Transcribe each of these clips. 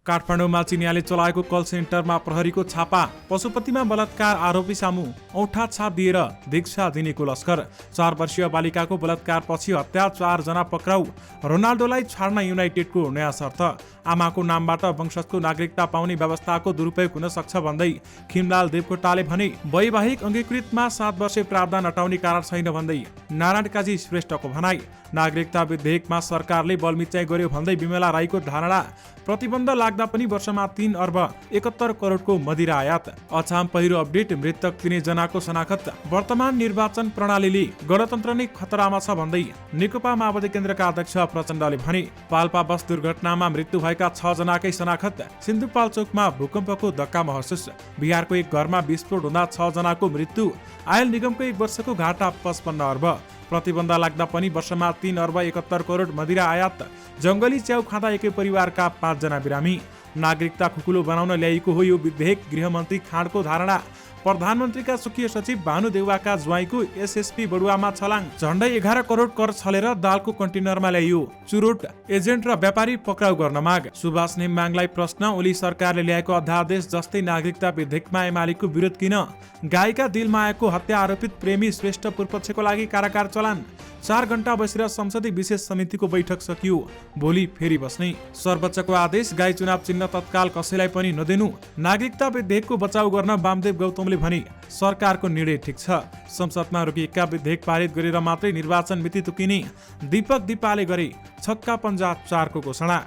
काठमाडौँमा चिनियाले चलाएको कल सेन्टरमा प्रहरीको छापा। पशुपतिमा बलात्कार आरोपी सामु औठा छाप दिएर दीक्षा दिनेको लस्कर। 4 वर्षीय बालिकाको बलात्कारपछि हत्या, 4 जना पक्राउ। रोनाल्डोलाई छाड्न युनाइटेडको नयाँ शर्त। आमाको नामबाट वंशजको नागरिकता पाउने व्यवस्थाको दुरुपयोग हुन सक्छ भन्दै खिमलाल देवकोटाले भने। वैवाहिक अङ्गीकृतमा 7 वर्ष प्रावधान हटाउने कारण छैन भन्दै नारायण काजी श्रेष्ठको भनाई। नागरिकता विधेयकमा सरकारले बलमिचाइ गर्यो भन्दै विमला राईको धारणा। प्रतिबन्ध लाग्दा पनि वर्षमा 3 अर्ब 71 करोडको मदिरा आयात। अछाम पहिरो अपडेट, मृतक 3 जनाको शनाखत। वर्तमान निर्वाचन प्रणालीले गणतन्त्र नै खतरामा छ भन्दै नेकपा माओवादी केन्द्रका अध्यक्ष प्रचण्डले भने। पाल्पा बस दुर्घटनामा मृत्यु भएका 6 जनाकै शनाखत। सिन्धुपाल्चोकमा भूकम्पको धक्का महसुस। बिहारको एक घरमा विस्फोट हुँदा 6 जनाको मृत्यु। आयल निगमको 1 वर्षको घाटा 55 अर्ब। प्रतिबन्ध लाग्दा पनि वर्षमा 3 अर्ब 71 करोड मदिरा आयात। जंगली च्याउ खाँदा एकै परिवारका 5 जना बिरामी। नागरिकता खुकुलो बनाउन ल्याइएको हो यो विधेयक, गृहमन्त्री खाँडको धारणा। प्रधानमन्त्रीका सुकीय सचिव भानु देउवाका ज्वाइँको एसएसपी बडुवामा छलाङ। झण्डै 11 करोड कर छलेर दालको कन्टेनरमा ल्याइयो। चुरोट एजेन्ट र व्यापारी पक्राउ गर्न माग। सुभाष नेम्बाङलाई प्रश्न, ओली सरकारले ल्याएको अध्यादेश जस्तै नागरिकता विधेयकमा एमालेको विरोध किन? गायिका दिलमायाको हत्या आरोपित प्रेमी श्रेष्ठ पूर्वपक्षको लागि कारागार चलान। 4 घण्टा बसेर संसदीय विशेष समितिको बैठक सकियो। भोलि फेरि बस्ने। सर्वोच्चको आदेश, गाई चुनाव चिन्ह तत्काल कसैलाई पनि नदिनु। नागरिकता विधेयकको बचाउ गर्न वामदेव गौतमले भने सरकारको निर्णय ठिक छ। संसदमा रोकिएका विधेयक पारित गरेर मात्रै निर्वाचन मिति तोकिने दीपक दिपाले गरे छक्का पञ्जा 4 को घोषणा।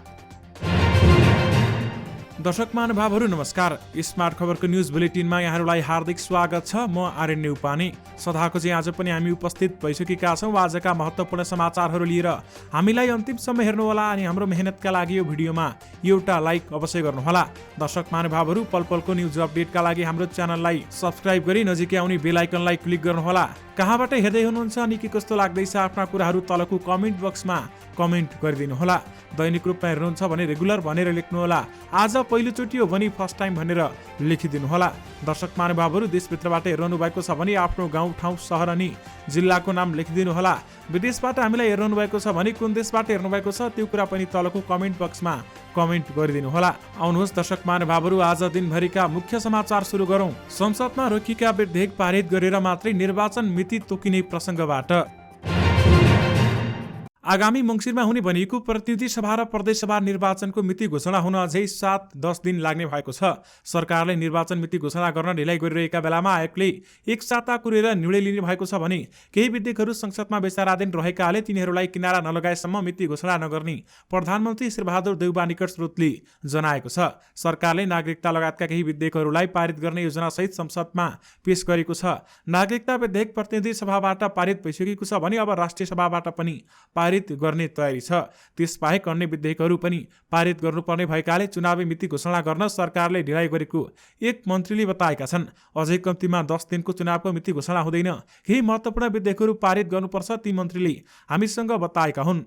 दर्शक महानुभावहरू नमस्कार। स्मार्ट खबरको न्युज बुलेटिनमा यहाँहरूलाई हार्दिक स्वागत छ। म आर्यन उपाने। सदाको चाहिँ आज पनि हामी उपस्थित भइसकेका छौँ आजका महत्त्वपूर्ण समाचारहरू लिएर। हामीलाई अन्तिमसम्म हेर्नुहोला अनि हाम्रो मेहनतका लागि यो भिडियोमा एउटा लाइक अवश्य गर्नुहोला। दर्शक महानुभावहरू, पल पलको न्युज अपडेटका लागि हाम्रो च्यानललाई सब्स्क्राइब गरी नजिकै आउने बेल आइकनलाई क्लिक गर्नुहोला। कहाँबाट हेर्दै हुनुहुन्छ अनि के कस्तो लाग्दैछ आफ्ना कुराहरू तलको कमेन्ट बक्समा कमेन्ट गरिदिनुहोला। दैनिक रूपमा हेर्नुहुन्छ भने रेगुलर भनेर लेख्नुहोला। आज पहिलोचोटि हो भने फर्स्ट टाइम भनेर लेखिदिनुहोला। दर्शक महानुभावहरू, देशभित्रबाट हेर्नु भएको छ भने आफ्नो गाउँ ठाउँ सहर अनि जिल्लाको नाम लेखिदिनुहोला। विदेशबाट हामीलाई हेर्नु भएको छ भने कुन देशबाट हेर्नु भएको छ त्यो कुरा पनि तलको कमेन्ट बक्समा कमेन्ट गरिदिनुहोला। आउनुहोस् दर्शक महानुभावहरू, आज दिनभरिका मुख्य समाचार सुरु गरौँ। संसदमा रोकिएका विधेयक पारित गरेर मात्रै निर्वाचन मिति तोकिने प्रसङ्गबाट। आगामी मङ्सिरमा हुने भनिएको प्रतिनिधि सभा र प्रदेश सभा निर्वाचनको मिति घोषणा हुन अझै 7-10 दिन लाग्ने भएको छ। सरकारले निर्वाचन मिति घोषणा गर्न ढिलाइ गरिरहेका बेलामा आयोगले एक साता कुरेर निर्णय लिने भएको छ भने केही विधेयकहरू संसदमा विचाराधीन रहेकाले तिनीहरूलाई किनारा नलगाएसम्म मिति घोषणा नगर्ने प्रधानमन्त्री शेरबहादुर देउवा निकट स्रोतले जनाएको छ। सरकारले नागरिकता लगायतका केही विधेयकहरूलाई पारित गर्ने योजनासहित संसदमा पेश गरेको छ। नागरिकता विधेयक प्रतिनिधि सभाबाट पारित भइसकेको छ भने अब राष्ट्रिय सभाबाट पनि पारित गर्ने तयारी छ। त्यसबाहेक अन्य विधेयकहरू पनि पारित गर्नुपर्ने भएकाले चुनावी मिति घोषणा गर्न सरकारले ढिलाइ गरेको एक मन्त्रीले बताएका छन्। अझै कम्तीमा 10 दिनको चुनावको मिति घोषणा हुँदैन। केही महत्त्वपूर्ण विधेयकहरू पारित गर्नुपर्छ, ती मन्त्रीले हामीसँग बताएका हुन्।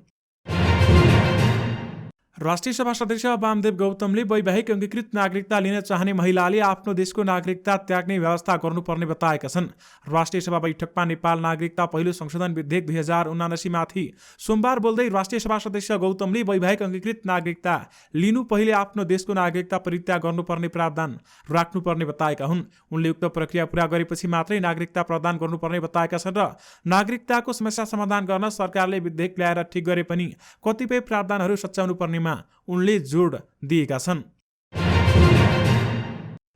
राष्ट्रिय सभा सदस्य वामदेव गौतमले वैवाहिक अङ्गीकृत नागरिकता लिन चाहने महिलाले आफ्नो देशको नागरिकता त्याग्ने व्यवस्था गर्नुपर्ने बताएका छन्। राष्ट्रिय सभा बैठकमा नेपाल नागरिकता पहिलो संशोधन विधेयक 2079 माथि सोमबार बोल्दै राष्ट्रिय सभा सदस्य गौतमले वैवाहिक अङ्गीकृत नागरिकता लिनु पहिले आफ्नो देशको नागरिकता परित्याग गर्नुपर्ने प्रावधान राख्नुपर्ने बताएका हुन्। उनले उक्त प्रक्रिया पूरा गरेपछि मात्रै नागरिकता प्रदान गर्नुपर्ने बताएका छन् र नागरिकताको समस्या समाधान गर्न सरकारले विधेयक ल्याएर ठिक गरे पनि कतिपय प्रावधानहरू सच्याउनु पर्ने उनले जोड दिएका छन्।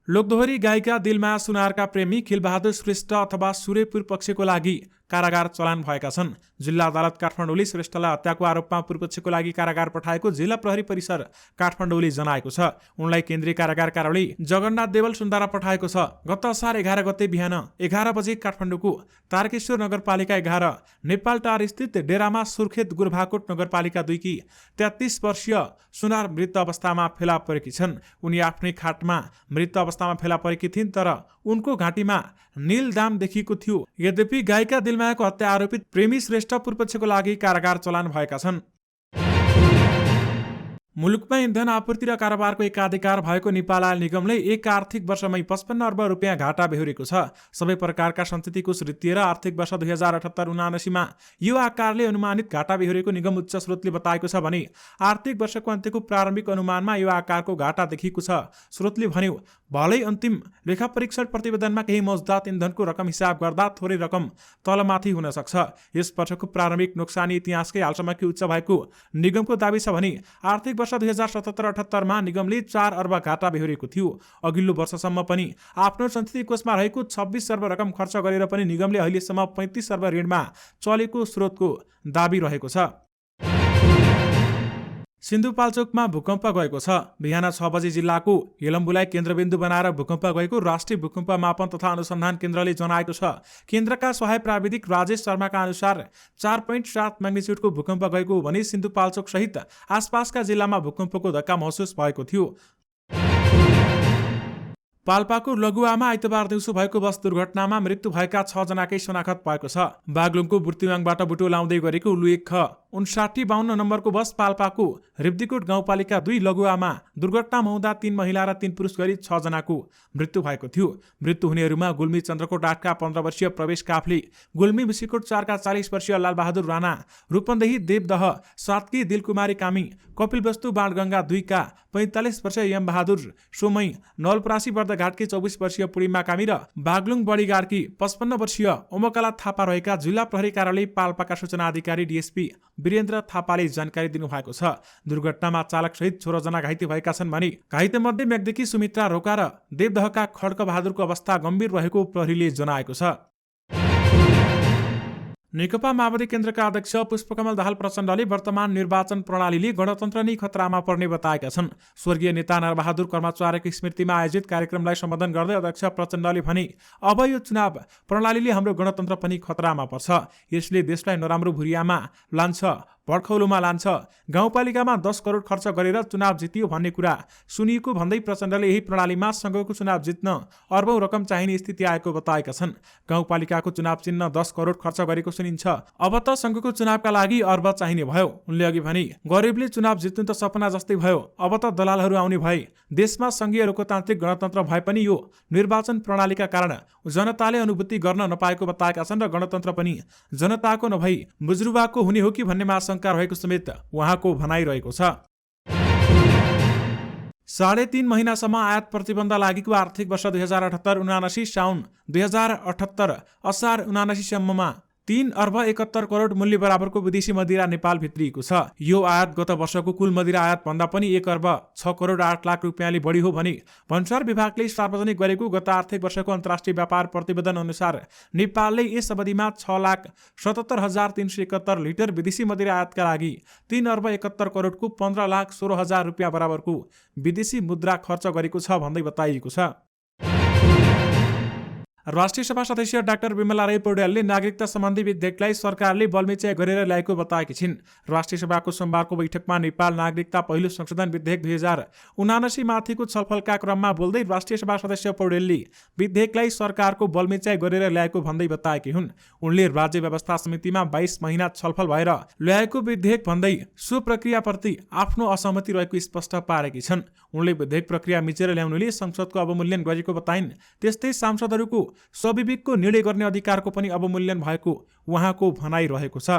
लोकदोहोरी गायिका दिलमाया सुनारका प्रेमी खिलबहादुर श्रेष्ठ अथवा सूर्यपुर पक्षको लागि कारागार चलान भएका छन्। जिल्ला अदालत काठमाडौँले श्रेष्ठलाई हत्याको आरोपमा पूर्वपक्षको लागि कारागार पठाएको जिल्ला प्रहरी परिसर काठमाडौँले जनाएको छ। उनलाई केन्द्रीय कारागार कार्यालय जगन्नाथ देवल सुन्दारा पठाएको छ। गत असार 11 गते बिहान 11 बजे काठमाडौँको तारकेश्वर नगरपालिका 11 नेपाल टार स्थित डेरामा सुर्खेत गुरभाकोट नगरपालिका 2 की 33 वर्षीय सुनार मृत अवस्थामा फेला परेकी छन्। उनी आफ्नै खाटमा मृत अवस्थामा फेला परेकी थिइन्, तर उनको घाँटीमा नील दाम देखिएको थियो। यद्यपि गायिका दिलमायाको हत्या आरोपित प्रेमी श्रेष्ठ पूर्वपक्षको लागि कारागार चलान भएका छन्। मुलुकमा इन्धन आपूर्ति र कारोबारको एकाधिकार भएको नेपाल आयल निगमले एक आर्थिक वर्षमै 55 अर्ब रुपियाँ घाटा बेहोरेको छ। सबै प्रकारका सञ्चितको रित्तिएर आर्थिक वर्ष 2078-79मा यो आकारले अनुमानित घाटा बेहोरेको निगम उच्च स्रोतले बताएको छ भने आर्थिक वर्षको अन्त्यको प्रारम्भिक अनुमानमा यो आकारको घाटा देखिएको छ। स्रोतले भन्यो, भलै अन्तिम लेखा परीक्षण प्रतिवेदनमा केही मौजदात इन्धनको रकम हिसाब गर्दा थोरै रकम तलमाथि हुन सक्छ। यस वर्षको प्रारम्भिक नोक्सानी इतिहासकै हालसम्मकै उच्च भएको निगमको दाबी छ भने आर्थिक वर्ष 2077-78मा निगमले 4 अर्ब घाटा बेहोरेको थियो। अघिल्लो वर्षसम्म पनि आफ्नो सञ्चित कोषमा रहेको 26 अर्ब रकम खर्च गरेर पनि निगमले अहिलेसम्म 35 अर्ब ऋणमा चलेको स्रोतको दाबी रहेको छ। सिन्धुपाल्चोकमा भूकम्प गएको छ। बिहान 6 बजे जिल्लाको हेलम्बुलाई केन्द्रबिन्दु बनाएर भूकम्प गएको राष्ट्रिय भूकम्प मापन तथा अनुसन्धान केन्द्रले जनाएको छ। केन्द्रका सहायक प्राविधिक राजेश शर्माका अनुसार 4.7 म्याग्निच्युडको भूकम्प गएको हो भने सिन्धुपाल्चोक सहित आसपासका जिल्लामा भूकम्पको धक्का महसुस भएको थियो। पाल्पाको लघुवामा आइतबार दिउँसो भएको बस दुर्घटनामा मृत्यु भएका 6 जनाकै शनाखत भएको छ। बागलुङको बुर्तिवाङबाट बुटो लाउँदै गरेको लुएख 5952 नम्बरको बस पाल्पाको रिब्दीकोट गाउँपालिका 2 लघुवामा दुर्घटनामा हुँदा 3 महिला र 3 पुरुष गरी 6 जनाको मृत्यु भएको थियो। मृत्यु हुनेहरूमा गुल्मी चन्द्रकोट 8का 15 वर्षीय प्रवेश काफ्ले, गुल्मी बिसीकोट 4का 40 वर्षीय लालबहादुर राणा, रूपन्देही देवदह 7की दिलकुमारी कामी, कपिलवस्तु बाणगङ्गा 2का 45 वर्षीय यम बहादुर सोमई, नवलपरासी बर्दघाटकी 24 वर्षीय पूर्णिमा कामी र बागलुङ बडीगारकी 55 वर्षीय ओमकला थापा रहेका जिल्ला प्रहरी कार्यालय पाल्पाका सूचना अधिकारी डीएसपी वीरेन्द्र थापाले जानकारी दिनुभएको छ। दुर्घटनामा चालक सहित 16 जना घाइते भएका छन् भने घाइतेमध्ये मेघदेखि सुमित्रा रोका र देवदहका खड्क बहादुरको अवस्था गम्भीर रहेको प्रहरीले जनाएको छ। नेकपा माओवादी केन्द्रका अध्यक्ष पुष्पकमल दाहाल प्रचण्डले वर्तमान निर्वाचन प्रणालीले गणतन्त्र नै खतरामा पर्ने बताएका छन्। स्वर्गीय नेता नरबहादुर कर्माचार्यको स्मृतिमा आयोजित कार्यक्रमलाई सम्बोधन गर्दै अध्यक्ष प्रचण्डले भने, अब यो चुनाव प्रणालीले हाम्रो गणतन्त्र पनि खतरामा पर्छ। यसले देशलाई नराम्रो भुरियामा लान्छ, भड्खौलोमा लान्छ। गाउँपालिकामा 10 करोड खर्च गरेर चुनाव जितियो भन्ने कुरा सुनिएको भन्दै प्रचण्डले यही प्रणालीमा संघको चुनाव जित्न अर्बौं रकम चाहिने स्थिति आएको बताएका छन्। गाउँपालिकाको चुनाव चिन्ह 10 करोड खर्च गरेको सुनिन्छ, अब त संघको चुनावका लागि अर्ब चाहिने भयो। उनले अघि भने, गरिबले चुनाव जित्नु त सपना जस्तै भयो, अब त दलालहरू आउने भए। देशमा संघीय लोकतान्त्रिक गणतन्त्र भए पनि यो निर्वाचन प्रणालीका कारण जनताले अनुभूति गर्न नपाएको बताएका छन् र गणतन्त्र पनि जनताको नभई बुजुर्गको हुने हो कि भन्नेमा शंका रहेको समेत उहाँको भनाइरहेको छ। 3.5 महिनासम्म आयात प्रतिबन्ध लागेको आर्थिक वर्ष 2078-79 साउन 2078 असार 79 सम्ममा 3 अर्ब 71 करोड मूल्य बराबरको विदेशी मदिरा नेपाल भित्रिएको छ। यो आयात गत वर्षको कुल मदिरा आयात भन्दा पनि 1 अर्ब 6 करोड 8 लाख रुपियाँले बढी हो भने भन्सार विभागले सार्वजनिक गरेको गत आर्थिक वर्षको अन्तर्राष्ट्रिय व्यापार प्रतिवेदन अनुसार नेपालले यस अवधिमा 6,77,371 लिटर विदेशी मदिरा आयातका लागि 3 अर्ब 71 करोडको 15,16,000 रुपियाँ बराबरको विदेशी मुद्रा खर्च गरेको छ भन्दै बताइएको छ। राष्ट्रिय सभा सदस्य डाक्टर विमला राई पौड्यालले नागरिकता सम्बन्धी विधेयकलाई सरकारले बलमिच्याइ गरेर ल्याएको बताएकी छिन्। राष्ट्रिय सभाको सोमबारको बैठकमा नेपाल नागरिकता पहिलो संशोधन विधेयक 2079 माथिको छलफलका क्रममा बोल्दै राष्ट्रिय सभा सदस्य पौड्यालले विधेयकलाई सरकारको बलमिच्याइ गरेर ल्याएको भन्दै बताएकी हुन्। उनले राज्य व्यवस्था समितिमा 22 महिना छलफल भएर ल्याएको विधेयक भन्दै सो प्रक्रियाप्रति आफ्नो असहमति रहेको स्पष्ट पारेकी छन्। उनले विधेयक प्रक्रिया मिचेर ल्याउनुले संसदको अवमूल्यन गरेको बताइन्। त्यस्तै सांसदहरूको स्वविवेकको निर्णय गर्ने अधिकारको पनि अवमूल्यन भएको उहाँको भनाइ रहेको छ।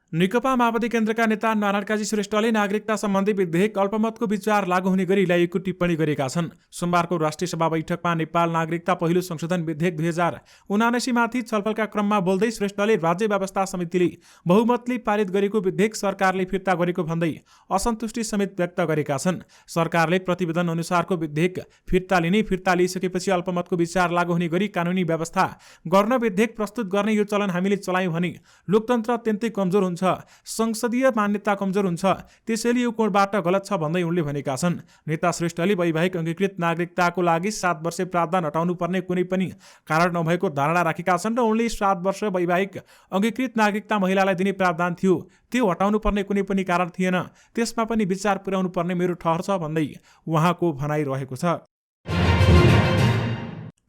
नेकपा माओवादी केन्द्रका नेता नारायण काजी श्रेष्ठले नागरिकता सम्बन्धी विधेयक अल्पमतको विचार लागू हुने गरी ल्याइएको टिप्पणी गरेका छन्। सोमबारको राष्ट्रिय सभा बैठकमा नेपाल नागरिकता पहिलो संशोधन विधेयक 2079 माथि छलफलका क्रममा बोल्दै श्रेष्ठले राज्य व्यवस्था समितिले बहुमतले पारित गरेको विधेयक सरकारले फिर्ता गरेको भन्दै असन्तुष्टि समेत व्यक्त गरेका छन्। सरकारले प्रतिवेदन अनुसारको विधेयक फिर्ता लिइसकेपछि अल्पमतको विचार लागू हुने गरी कानुनी व्यवस्था गर्न विधेयक प्रस्तुत गर्ने यो चलन हामीले चलायौं भने लोकतन्त्र अत्यन्तै कमजोर हुन्छ, संसदीय मान्यता कमजोर हुन्छ। त्यसैले यो कोणबाट गलत छ भन्दै उनले भनेका छन्। नेता श्रेष्ठले वैवाहिक अंगीकृत नागरिकताको लागि 7 वर्ष प्रावधान हटाउनु पर्ने कुनै पनि कारण नभएको धारणा राखेका छन् र उनले 7 वर्ष वैवाहिक अंगीकृत नागरिकता महिलालाई दिने प्रावधान थियो, त्यो हटाउनु पर्ने कुनै पनि कारण थिएन, त्यसमा पनि विचार पुर्याउनु पर्ने मेरो ठहर छ भन्दै उहाँको भनाइ रहेको छ।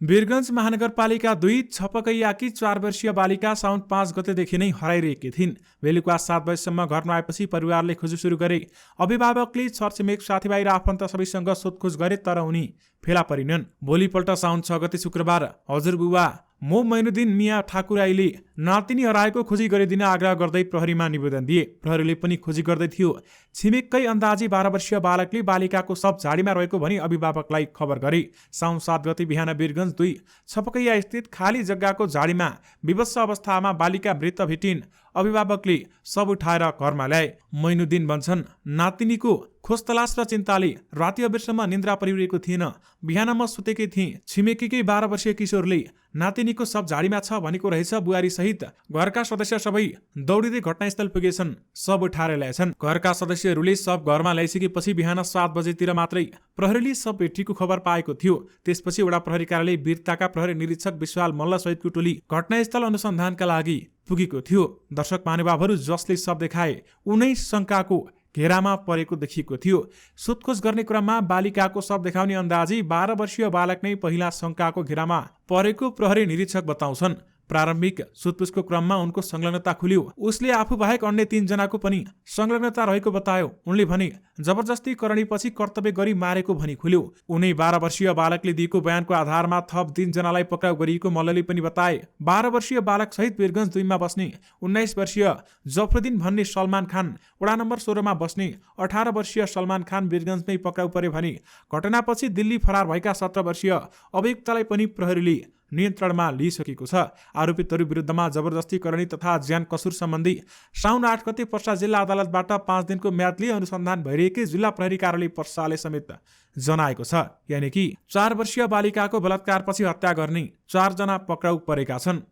वीरगञ्ज महानगरपालिका 2 छपकैयाकी 4 वर्षीय बालिका साउन 5 गतेदेखि नै हराइरहेकी थिइन्। बेलुका 7 बजेसम्म घर नआएपछि परिवारले खोजी सुरु गरे। अभिभावकले छरछिमेक साथीभाइ र आफन्त सबैसँग सोधखोज गरे तर उनी फेला परिनन्। भोलिपल्ट साउन 6 गते शुक्रबार हजुरबुबा मो मैनुद्दिन मिया ठाकुराईले नातिनी हराएको खोजी गरिदिन आग्रह गर्दै प्रहरीमा निवेदन दिए। प्रहरीले पनि खोजी गर्दै थियो। छिमेककै अन्दाजी 12 वर्षीय बालकले बालिकाको शव झाडीमा रहेको भनी अभिभावकलाई खबर गरे। साउन 7 गते बिहान वीरगञ्ज 2 छपकैया स्थित खाली जग्गाको झाडीमा विवश अवस्थामा बालिका मृत भेटिन्। अभिभावकले शव उठाएर घरमा ल्याए। मैनुद्दिन भन्छन्, नातिनीको खोजतलास र चिन्ताले राति अबेरसम्म निन्द्रा परिरहेको थिएन। बिहान म सुतेकै थिएँ। छिमेकीकै 12 वर्षीय किशोरले नातिनीको शव झाडीमा छ भनेको रहेछ। बुहारी सहित घरका सदस्य सबै दौडिँदै घटनास्थल पुगेछन्। शव उठाएर ल्याएछन्। घरका सदस्यहरूले शव घरमा ल्याइसकेपछि बिहान 7 बजेतिर मात्रै प्रहरीले शव भेटिएको खबर पाएको थियो। त्यसपछि वडा प्रहरी कार्यालय वीरताका प्रहरी निरीक्षक विशाल मल्ल सहितको टोली घटनास्थल अनुसन्धानका लागि पुगेको थियो। दर्शक महानुभावहरू जसले शव देखाए उनै शङ्काको घेरामा परेको देखिएको थियो। सोधखोज गर्ने क्रममा बालिकाको शव देखाउने अन्दाजी 12 वर्षीय बालक नै पहिला शङ्काको घेरामा परेको प्रहरी निरीक्षक बताउँछन्। प्रारम्भिक सोधपुछको क्रममा उनको संलग्नता खुल्यो। उसले आफू बाहेक अन्य 3 जनाको पनि संलग्नता रहेको बतायो। उनले भने जबरजस्ती करणीपछि कर्तव्य गरी मारेको भनी खुल्यो। उनै 12 वर्षीय बालकले दिएको बयानको आधारमा थप 3 जनालाई पक्राउ गरिएको मल्लले पनि बताए। 12 वर्षीय बालक सहित वीरगञ्ज 2 मा बस्ने 19 वर्षीय जफरुद्दिन भन्ने सलमान खान, वडा नम्बर 16 मा बस्ने 18 वर्षीय सलमान खान वीरगञ्जमै पक्राउ परे भने घटनापछि दिल्ली फरार भएका 17 वर्षीय अभियुक्तलाई पनि प्रहरीले नियन्त्रणमा लिइसकेको छ। आरोपितहरू विरुद्धमा जबरजस्ती करणी तथा ज्यान कसुर सम्बन्धी साउन 8 गते पर्सा जिल्ला अदालतबाट 5 दिनको म्यादले अनुसन्धान भइरहेकै जिल्ला प्रहरी कार्यालय पर्साले समेत जनाएको छ। यानि कि 4 वर्षीय बालिकाको बलात्कारपछि हत्या गर्ने 4 जना पक्राउ परेका छन्।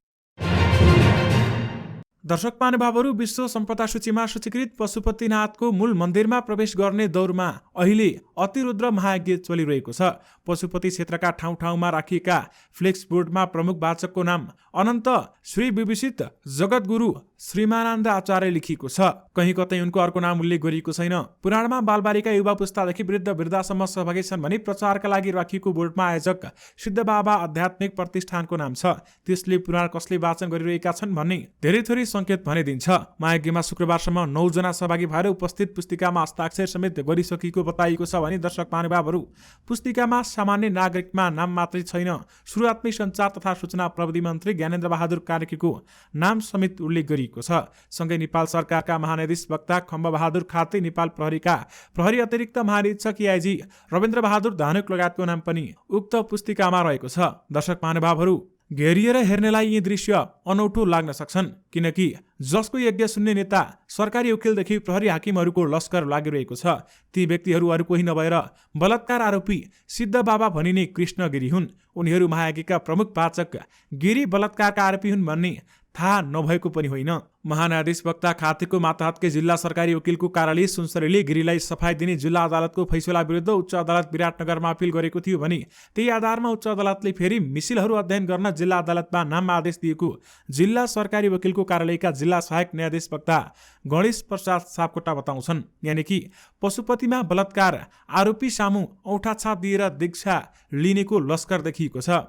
दर्शक महानुभावहरू, विश्व सम्पदा सूचीमा सूचीकृत पशुपतिनाथको मूल मन्दिरमा प्रवेश गर्ने दौरमा अहिले अतिरुद्र महायज्ञ चलिरहेको छ। पशुपति क्षेत्रका ठाउँ ठाउँमा राखिएका फ्लेक्स बोर्डमा प्रमुख वाचकको नाम अनन्त श्री विभूषित जगतगुरु श्रीमानन्द आचार्य लेखिएको छ। कहीँ कतै उनको अर्को नाम उल्लेख गरिएको छैन। पुराणमा बालबालिका युवा पुस्तादेखि वृद्ध वृद्धासम्म सहभागी छन् भने प्रचारका लागि राखिएको बोर्डमा आयोजक सिद्ध बाबा आध्यात्मिक प्रतिष्ठानको नाम छ। त्यसले पुराण कसले वाचन गरिरहेका छन् भन्ने धेरै थोरै संकेत भने दिन्छ। महायज्ञमा शुक्रबारसम्म 9 जना सहभागी भएर उपस्थित पुस्तिकामा हस्ताक्षर समेत गरिसकेको बताइएको छ भने दर्शक महानुभावहरू, पुस्तिकामा सामान्य नागरिकमा नाम मात्रै छैन। सुरुवातमै सञ्चार तथा सूचना प्रविधि मन्त्री ज्ञानेन्द्र बहादुर कार्कीको नाम समेत उल्लेख गरिएको छ। सँगै नेपाल सरकारका महानिर्देशक वक्ता खम्ब बहादुर खाते, नेपाल प्रहरीका प्रहरी अतिरिक्त महानिरीक्षक एआइजी रविन्द्र बहादुर धानुक लगायतको नाम पनि उक्त पुस्तिकामा रहेको छ। दर्शक महानुभावहरू, घेरिएर हेर्नेलाई यी दृश्य अनौठो लाग्न सक्छन्, किनकि जसको यज्ञ सुन्ने नेता सरकारी वकिलदेखि प्रहरी हाकिमहरूको लस्कर लागिरहेको छ। ती व्यक्तिहरू अरू कोही नभएर बलात्कार आरोपी सिद्ध बाबा भनिने कृष्ण गिरी हुन्। उनीहरू महायज्ञका प्रमुख वाचक गिरी बलात्कारका आरोपी हुन् भन्ने थाहा नभएको पनि होइन। महान्यायाधीश वक्ता खातेको मातहतकै जिल्ला सरकारी वकिलको कार्यालय सुनसरीले गिरीलाई सफाई दिने जिल्ला अदालतको फैसला विरुद्ध उच्च अदालत विराटनगरमा अपिल गरेको थियो भने त्यही आधारमा उच्च अदालतले फेरि मिसिलहरू अध्ययन गर्न जिल्ला अदालतमा नाम आदेश दिएको जिल्ला सरकारी वकिलको कार्यालयका जिल्ला सहायक न्यायाधीश वक्ता गणेश प्रसाद सापकोटा बताउँछन्। यानि कि पशुपतिमा बलात्कार आरोपी सामु औठा छाप दिएर दीक्षा लिनेको लस्कर देखिएको छ।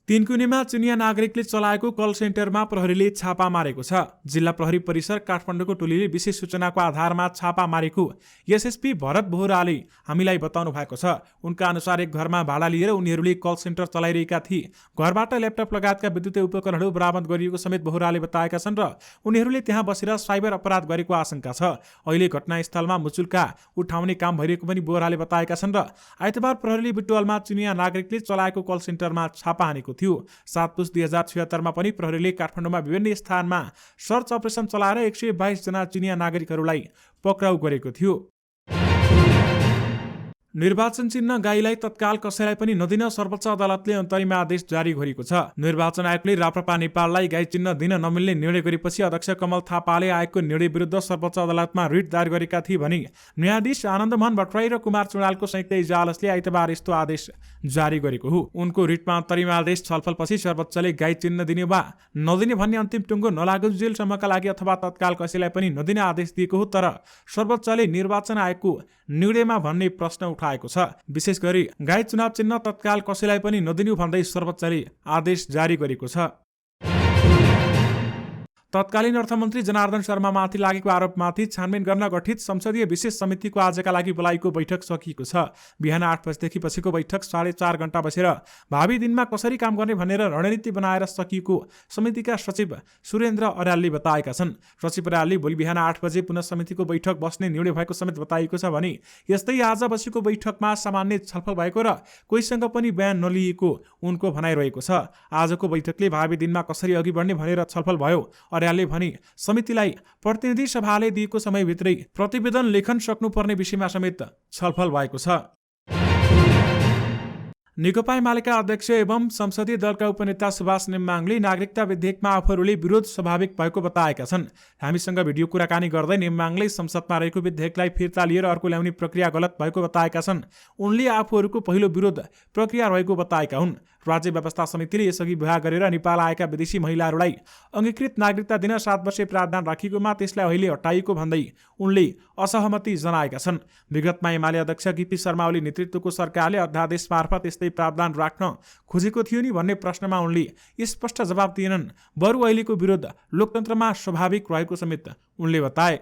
तीनकुनेमा चुनिया नागरिकले चलाएको कल सेन्टरमा प्रहरीले छापा मारेको छ। जिल्ला प्रहरी परिसर काठमाडौँको टोलीले विशेष सूचनाको आधारमा छापा मारेको एसएसपी भरत बोहराले हामीलाई बताउनु भएको छ। उनका अनुसार एक घरमा भाडा लिएर उनीहरूले कल सेन्टर चलाइरहेका थिए। घरबाट ल्यापटप लगायतका विद्युतीय उपकरणहरू बरामद गरिएको समेत बोहराले बताएका छन् र उनीहरूले त्यहाँ बसेर साइबर अपराध गरेको आशंका छ। अहिले घटनास्थलमा मुचुल्का उठाउने काम भइरहेको पनि बोहराले बताएका छन् र आइतबार प्रहरीले बुटवलमा चुनिया नागरिकले चलाएको कल सेन्टरमा छापा हानेको थियो। 7 पुस 2076 मा पनि प्रहरीले काठमाडौँमा विभिन्न स्थानमा सर्च अपरेसन चलाएर 122 जना चुनिया नागरिकहरूलाई पक्राउ गरेको थियो। निर्वाचन चिन्ह गाईलाई तत्काल कसैलाई पनि नदिन सर्वोच्च अदालतले अन्तरिम आदेश जारी गरेको छ। निर्वाचन आयोगले राप्रपा नेपाललाई गाई चिन्ह दिन नमिल्ने निर्णय गरेपछि अध्यक्ष कमल थापाले आयोगको निर्णय विरुद्ध सर्वोच्च अदालतमा रिट दायर गरेका थिए भने न्यायाधीश आनन्दमोहन भट्टराई र कुमार चुडालको संयुक्त इजलासले आइतबार यस्तो आदेश जारी गरेको हो। उनको रिटमा अन्तरिम आदेश छलफलपछि सर्वोच्चले गाई चिन्ह दिने वा नदिने भन्ने अन्तिम टुङ्गो नलागुन्जेलसम्मका लागि अथवा तत्काल कसैलाई पनि नदिने आदेश दिएको हो। तर सर्वोच्चले निर्वाचन आयोगको निर्णयमा भन्ने प्रश्न उठाएको छ। विशेष गरी गाई चुनाव चिन्ह तत्काल कसैलाई पनि नदिनु भन्दै सर्वोच्चले आदेश जारी गरेको छ। तत्कालीन अर्थमन्त्री जनार्दन शर्मामाथि लागेको आरोपमाथि छानबिन गर्न गठित संसदीय विशेष समितिको आजका लागि बोलाएको बैठक सकिएको छ। बिहान 8 बजेदेखि पछिको बैठक 4.5 घण्टा बसेर भावी दिनमा कसरी काम गर्ने भनेर रणनीति बनाएर सकिएको समितिका सचिव सुरेन्द्र अर्यालले बताएका छन्। सचिव अर्यालले भोलि बिहान 8 बजे पुनः समितिको बैठक बस्ने निर्णय भएको समेत बताइएको छ भने यस्तै आज बसेको बैठकमा सामान्य छलफल भएको र कोहीसँग पनि बयान नलिएको उनको भनाइरहेको छ। आजको बैठकले भावी दिनमा कसरी अघि बढ्ने भनेर छलफल भयो। अर्यालले भने समितिलाई प्रतिनिधि सभाले दिएको समयभित्रै प्रतिवेदन लेखन सक्नुपर्ने विषयमा समेत छलफल भएको छ। नेकपा एमालेका अध्यक्ष एवं संसदीय दलका उपनेता सुभाष नेम्बाङले नागरिकता विधेयकमा आफूहरूले विरोध स्वाभाविक भएको बताएका छन्। हामीसँग भिडियो कुराकानी गर्दै नेम्बाङले संसदमा रहेको विधेयकलाई फिर्ता लिएर अर्को ल्याउने प्रक्रिया गलत भएको बताएका छन्। उनले आफूहरूको पहिलो विरोध प्रक्रिया रहेको बताएका हुन्। राज्य व्यवस्था समितिले यसअघि विवाह गरेर नेपाल आएका विदेशी महिलाहरूलाई अंगीकृत नागरिकता दिन 7 वर्षे प्रावधान राखिएकोमा त्यसलाई अहिले हटाइएको भन्दै उनले असहमति जनाएका छन्। विगतमा एमाले अध्यक्ष केपी शर्मा ओली नेतृत्वको सरकारले अध्यादेश मार्फत यस्तै प्रावधान राख्न खोजेको थियो नि भन्ने प्रश्नमा उनले स्पष्ट जवाब दिएनन्। बरु अहिलेको विरोध लोकतन्त्रमा स्वाभाविक रहेको समेत उनले बताए।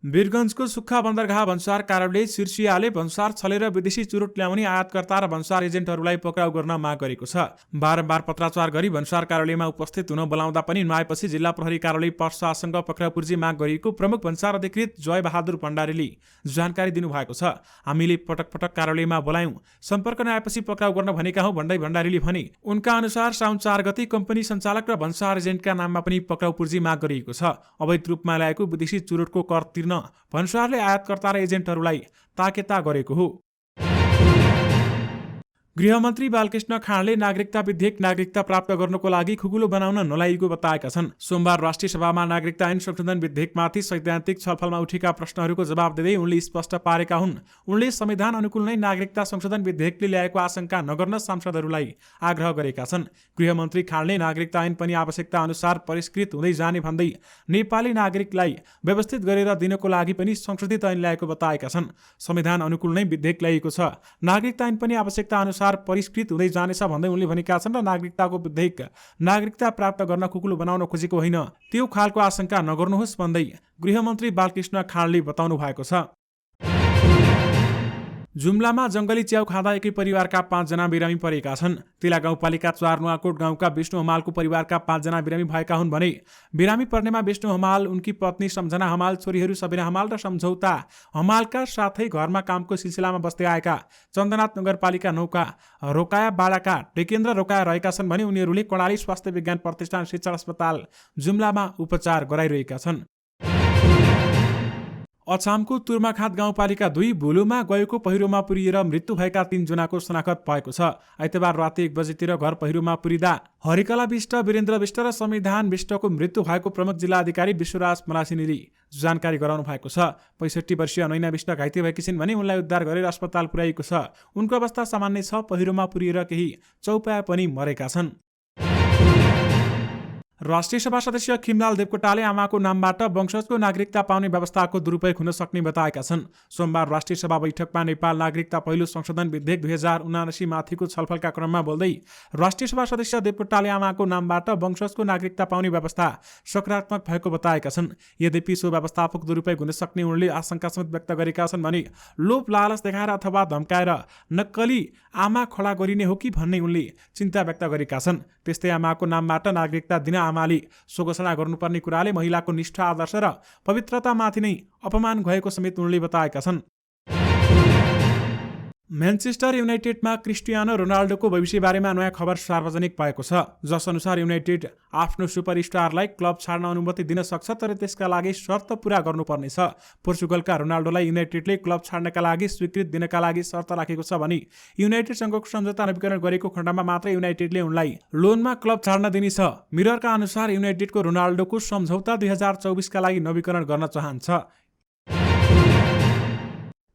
वीरगञ्जको सुक्खा बन्दरगाह भन्सार कार्यालय सिर्सियाले भन्सार छलेर विदेशी चुरोट ल्याउने आयातकर्ता र भन्सार एजेन्टहरूलाई पक्राउ गर्न माग गरेको छ। बारम्बार पत्राचार गरी भन्सार कार्यालयमा उपस्थित हुन बोलाउँदा पनि नआएपछि जिल्ला प्रहरी कार्यालय पर्सासँग पक्राउ पूर्जी माग गरिएको प्रमुख भन्सार अधिकृत जय बहादुर भण्डारीले जानकारी दिनुभएको छ। हामीले पटक पटक कार्यालयमा बोलायौं, सम्पर्क नआएपछि पक्राउ गर्न भनेका हौं भन्दै भण्डारीले भने उनका अनुसार साउन 4 गते कम्पनी सञ्चालक र भन्सार एजेन्टका नाममा पनि पक्राउ पूर्जी माग गरिएको छ। अवैध रूपमा ल्याएको विदेशी चुरोटको कर तिर्न भन्सारले आयातकर्ता र एजेन्टहरूलाई ताकेता गरेको हो। गृहमन्त्री बालकृष्ण खाँडले नागरिकता विधेयक नागरिकता प्राप्त गर्नको लागि खुकुलो बनाउन नलागेको बताएका छन्। सोमबार राष्ट्रिय सभामा नागरिकता ऐन संशोधन विधेयकमाथि सैद्धान्तिक छलफलमा उठेका प्रश्नहरूको जवाब दिँदै उनले स्पष्ट पारेका हुन्। उनले संविधान अनुकूल नै नागरिकता संशोधन विधेयकले ल्याएको आशंका नगर्न सांसदहरूलाई आग्रह गरेका छन्। गृहमन्त्री खाँडले नागरिकता ऐन पनि आवश्यकता अनुसार परिष्कृत हुँदै जाने भन्दै नेपाली नागरिकलाई व्यवस्थित गरेर दिनको लागि पनि संशोधित ऐन ल्याएको बताएका छन्। संविधान अनुकूल नै विधेयक ल्याइएको छ, नागरिकता ऐन पनि आवश्यकता अनुसार परिष्कृत हुँदै जानेछ भन्दै उनले भनेका छन्। र नागरिकताको विधेयक नागरिकता प्राप्त गर्न खुकुलो बनाउन खोजेको होइन, त्यो खालको आशंका नगर्नुहोस् भन्दै गृहमन्त्री बालकृष्ण खाँडले बताउनु भएको छ। जुम्लामा जंगली च्याउ खाँदा एकै परिवारका 5 जना बिरामी परेका छन्। तिला गाउँपालिका 4 नुवाकोट गाउँका विष्णु हमालको परिवारका 5 जना बिरामी भएका हुन् भने बिरामी पर्नेमा विष्णु हमाल, उनकी पत्नी सम्झना हमाल, छोरीहरू सबिना हमाल र सम्झौता हमालका साथै घरमा कामको सिलसिलामा बस्दै आएका चन्द्रनाथ नगरपालिका 9 का रोकाया बाडाका टेकेन्द्र रोकाया रहेका छन् भने उनीहरूले कर्णाली स्वास्थ्य विज्ञान प्रतिष्ठान शिक्षण अस्पताल जुम्लामा उपचार गराइरहेका छन्। अछामको तुर्माखात गाउँपालिका 2 भुलुमा गएको पहिरोमा पुरिएर मृत्यु भएका 3 जनाको शनाखत भएको छ। आइतबार राति 1 बजेतिर घर पहिरोमा पुरिँदा हरिकला विष्ट, वीरेन्द्र विष्ट र संविधान विष्टको मृत्यु भएको प्रमुख जिल्ला अधिकारी विश्वराज मलासिनीले जानकारी गराउनु भएको छ। 65 वर्षीय नैना विष्ट घाइते भएकी छिन् भने उनलाई उद्धार गरेर अस्पताल पुर्याइएको छ। उनको अवस्था सामान्य छ। पहिरोमा पुरिएर केही चौपाया पनि मरेका छन्। राष्ट्रिय सभा सदस्य खिमलाल देवकोटाले आमाको नामबाट वंशजको नागरिकता पाउने व्यवस्थाको दुरुपयोग हुन सक्ने बताएका छन्। सोमबार राष्ट्रिय सभा बैठकमा नेपाल नागरिकता पहिलो संशोधन विधेयक 2079 माथिको छलफलका क्रममा बोल्दै राष्ट्रिय सभा सदस्य देवकोटाले आमाको नामबाट वंशजको नागरिकता पाउने व्यवस्था सकारात्मक भएको बताएका छन्। यद्यपि सो व्यवस्थाको दुरुपयोग हुन सक्ने उनले आशंका समेत व्यक्त गरेका छन् भने लोभ लालच देखाएर अथवा धम्काएर नक्कली आमा खडा गरिने हो कि भन्ने उनले चिन्ता व्यक्त गरेका छन्। त्यस्तै आमाको नामबाट नागरिकता दिन आमाले सो घोषणा गर्नुपर्ने कुराले महिलाको निष्ठा, आदर्श र पवित्रतामाथि नै अपमान भएको समेत उनले बताएका छन्। म्यान्चेस्टर युनाइटेडमा क्रिस्टियानो रोनाल्डोको भविष्यबारेमा नयाँ खबर सार्वजनिक भएको छ, जस अनुसार युनाइटेड आफ्नो सुपरस्टारलाई क्लब छाड्न अनुमति दिन सक्छ, तर त्यसका लागि शर्त पूरा गर्नुपर्नेछ। पोर्चुगलका रोनाल्डोलाई युनाइटेडले क्लब छाड्नका लागि स्वीकृति दिनका लागि शर्त राखेको छ भने युनाइटेडसँगको सम्झौता नवीकरण गरेको खण्डमा मात्र युनाइटेडले उनलाई लोनमा क्लब छाड्न दिनेछ। मिररका अनुसार युनाइटेडको रोनाल्डोको सम्झौता 2024 का लागि नवीकरण गर्न चाहन्छ।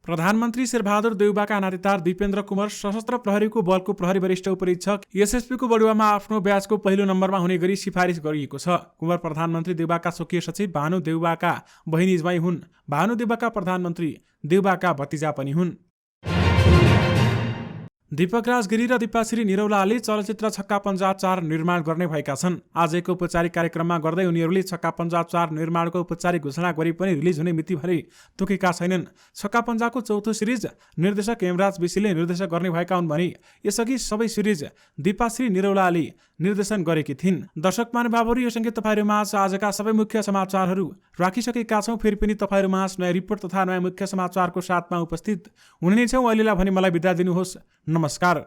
प्रधानमन्त्री शेरबहादुर देउबाका नातेदार दिपेन्द्र कुमार सशस्त्र प्रहरीको बलको प्रहरी वरिष्ठ उपरीक्षक एसएसपीको बढुवामा आफ्नो ब्याजको पहिलो नम्बरमा हुने गरी सिफारिस गरिएको छ। कुमार प्रधानमन्त्री देउबाका स्वकीय सचिव भानु देउबाका बहिनी ज्वाइँ हुन्। भानु देउबाका प्रधानमन्त्री देउबाका भतिजा पनि हुन्। दीपक राज गिरी र दिपाश्री निरौलाले चलचित्र छक्का पञ्जा 4 निर्माण गर्ने भएका छन्। आजको औपचारिक कार्यक्रममा गर्दै उनीहरूले छक्का पञ्जा 4 निर्माणको औपचारिक घोषणा गरे पनि रिलिज हुने मिति भरे तोकेका छैनन्। छक्का पञ्जाको चौथो सिरिज निर्देशक हेमराज विशीले निर्देशक गर्ने भएका हुन् भने यसअघि सबै सिरिज दिपाश्री निरौलाले निर्देशन गरेकी थिइन्। दर्शक महानुभावहरू यो सँगै तपाईँहरूमाझ आजका सबै मुख्य समाचारहरू राखिसकेका छौँ। फेरि पनि तपाईँहरूमाझ नयाँ रिपोर्ट तथा नयाँ मुख्य समाचारको साथमा उपस्थित हुने नै छौँ। अहिलेलाई भने मलाई बिदा दिनुहोस्। नमस्कार।